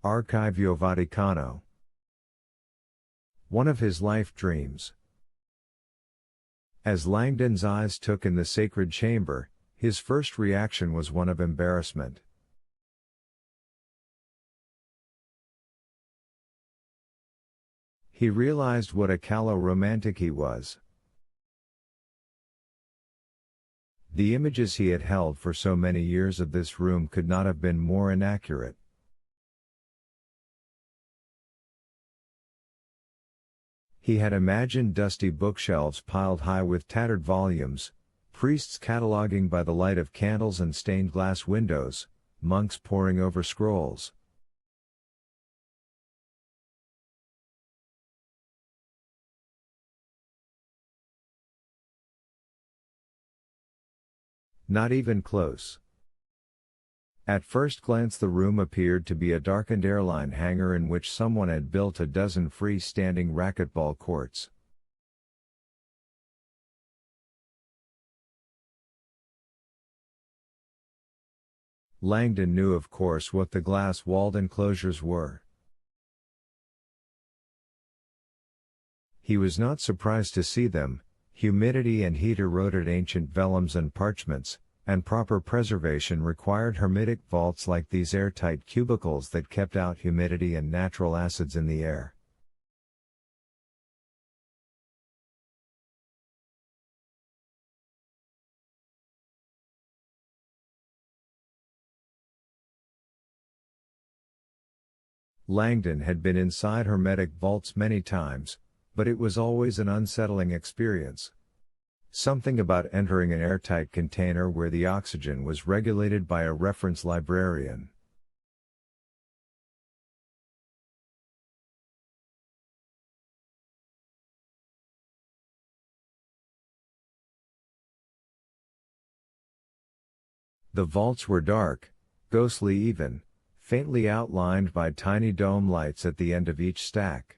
Archivio Vaticano. One of his life dreams. As Langdon's eyes took in the sacred chamber, his first reaction was one of embarrassment. He realized what a callow romantic he was. The images he had held for so many years of this room could not have been more inaccurate. He had imagined dusty bookshelves piled high with tattered volumes, priests cataloging by the light of candles and stained glass windows, monks poring over scrolls. Not even close. At first glance the room appeared to be a darkened airline hangar in which someone had built a dozen free-standing racquetball courts. Langdon knew of course what the glass-walled enclosures were. He was not surprised to see them. Humidity and heat eroded ancient vellums and parchments, and proper preservation required hermetic vaults like these airtight cubicles that kept out humidity and natural acids in the air. Langdon had been inside hermetic vaults many times, but it was always an unsettling experience. Something about entering an airtight container where the oxygen was regulated by a reference librarian. The vaults were dark, ghostly even, faintly outlined by tiny dome lights at the end of each stack.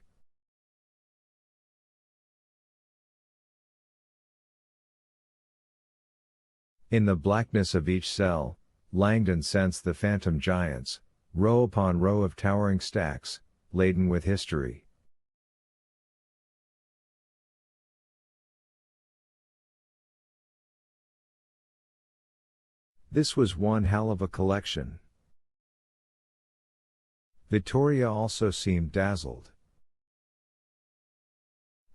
In the blackness of each cell, Langdon sensed the phantom giants, row upon row of towering stacks, laden with history. This was one hell of a collection. Vittoria also seemed dazzled.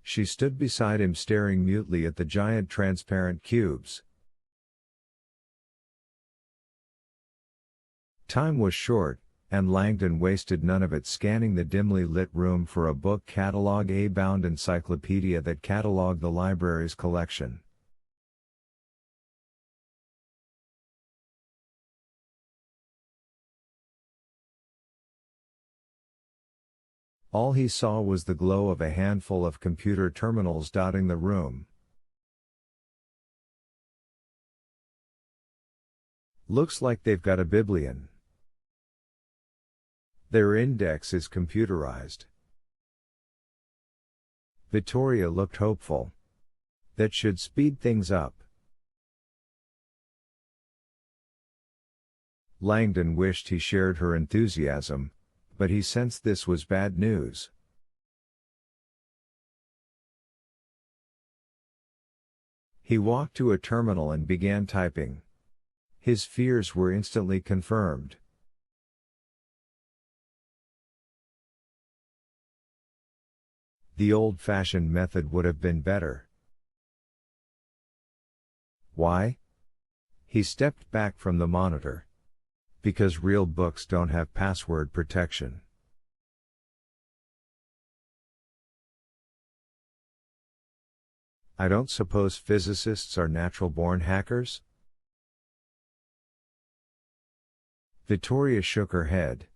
She stood beside him staring mutely at the giant transparent cubes. Time was short, and Langdon wasted none of it scanning the dimly lit room for a book catalog, a bound encyclopedia that catalogued the library's collection. All he saw was the glow of a handful of computer terminals dotting the room. Looks like they've got a biblion. Their index is computerized. Vittoria looked hopeful. That should speed things up. Langdon wished he shared her enthusiasm, but he sensed this was bad news. He walked to a terminal and began typing. His fears were instantly confirmed. The old-fashioned method would have been better. Why? He stepped back from the monitor. Because real books don't have password protection. I don't suppose physicists are natural-born hackers? Vittoria shook her head.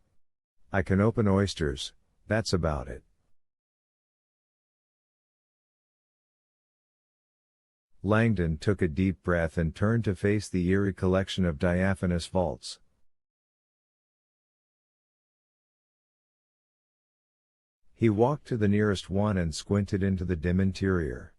I can open oysters, that's about it. Langdon took a deep breath and turned to face the eerie collection of diaphanous vaults. He walked to the nearest one and squinted into the dim interior.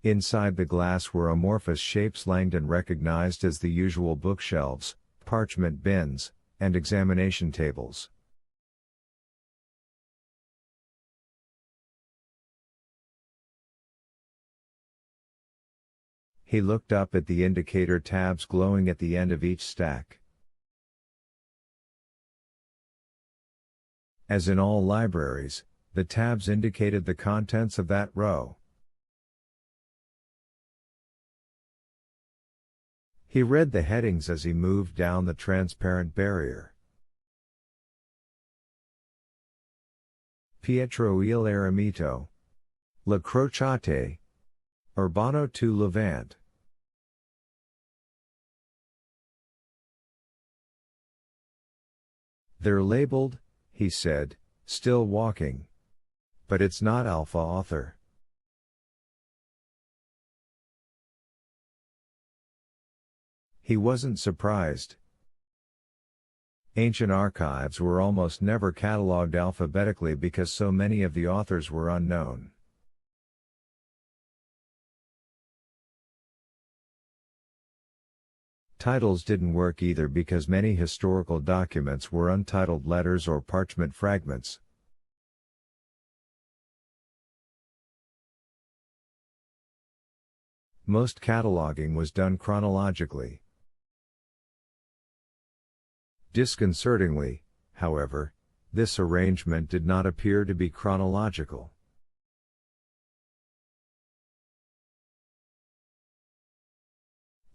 Inside the glass were amorphous shapes Langdon recognized as the usual bookshelves, parchment bins, and examination tables. He looked up at the indicator tabs glowing at the end of each stack. As in all libraries, the tabs indicated the contents of that row. He read the headings as he moved down the transparent barrier. Pietro il Eremito, La Crociate, Urbano to Levant. They're labeled, he said, still walking. But it's not Alpha Author. He wasn't surprised. Ancient archives were almost never catalogued alphabetically because so many of the authors were unknown. Titles didn't work either because many historical documents were untitled letters or parchment fragments. Most cataloging was done chronologically. Disconcertingly, however, this arrangement did not appear to be chronological.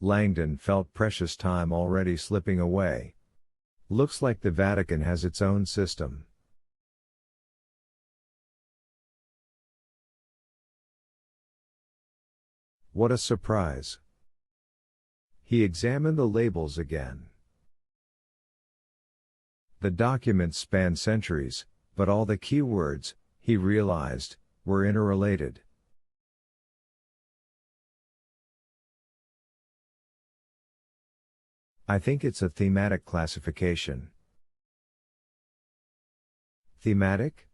Langdon felt precious time already slipping away. Looks like the Vatican has its own system. What a surprise. He examined the labels again. The documents span centuries, but all the key words, he realized, were interrelated. I think it's a thematic classification. Thematic?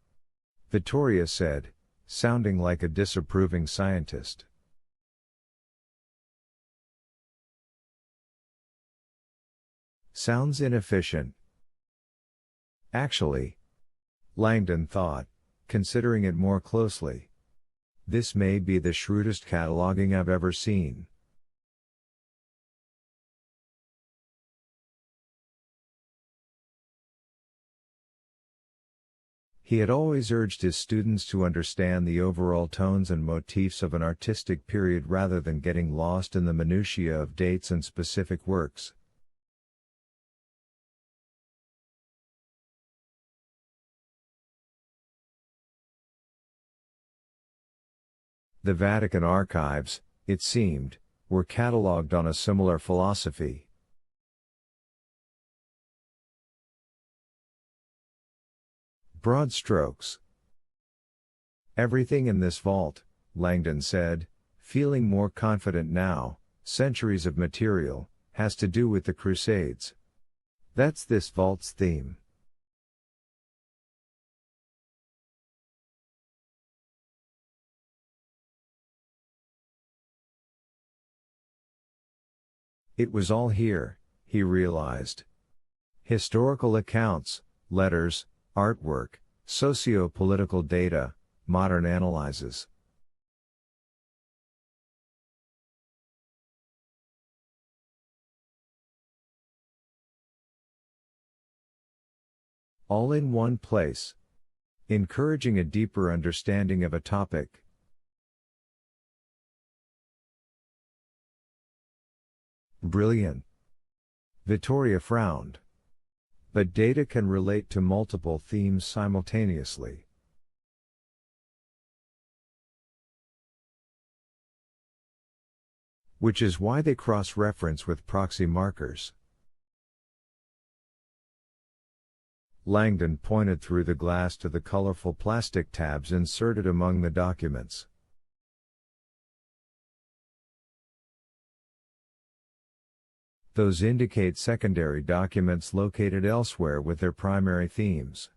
Vittoria said, sounding like a disapproving scientist. Sounds inefficient. Actually, Langdon thought, considering it more closely, this may be the shrewdest cataloging I've ever seen. He had always urged his students to understand the overall tones and motifs of an artistic period rather than getting lost in the minutiae of dates and specific works. The Vatican archives, it seemed, were catalogued on a similar philosophy. Broad strokes. Everything in this vault, Langdon said, feeling more confident now, centuries of material, has to do with the Crusades. That's this vault's theme. It was all here, he realized. Historical accounts, letters, artwork, socio-political data, modern analyses. All in one place. Encouraging a deeper understanding of a topic. Brilliant. Vittoria frowned. But data can relate to multiple themes simultaneously. Which is why they cross-reference with proxy markers. Langdon pointed through the glass to the colorful plastic tabs inserted among the documents. Those indicate secondary documents located elsewhere with their primary themes.